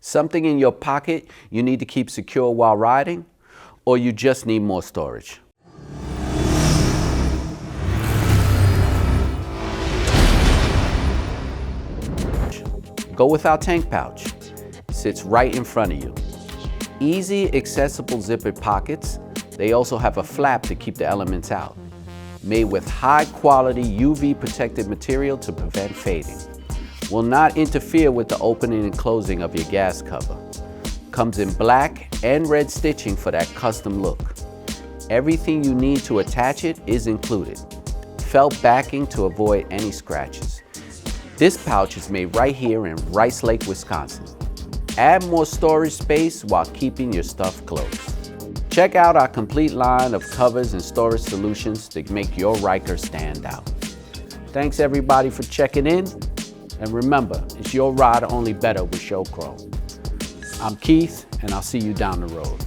Something in your pocket you need to keep secure while riding, or you just need more storage? Go with our tank pouch. It sits right in front of you. Easy, accessible zippered pockets. They also have a flap to keep the elements out. Made with high quality UV protected material to prevent fading. Will not interfere with the opening and closing of your gas cover. Comes in black and red stitching for that custom look. Everything you need to attach it is included. Felt backing to avoid any scratches. This pouch is made right here in Rice Lake, Wisconsin. Add more storage space while keeping your stuff close. Check out our complete line of covers and storage solutions to make your Ryker stand out. Thanks everybody for checking in. And remember, it's your ride only better with Show Chrome. I'm Keith, and I'll see you down the road.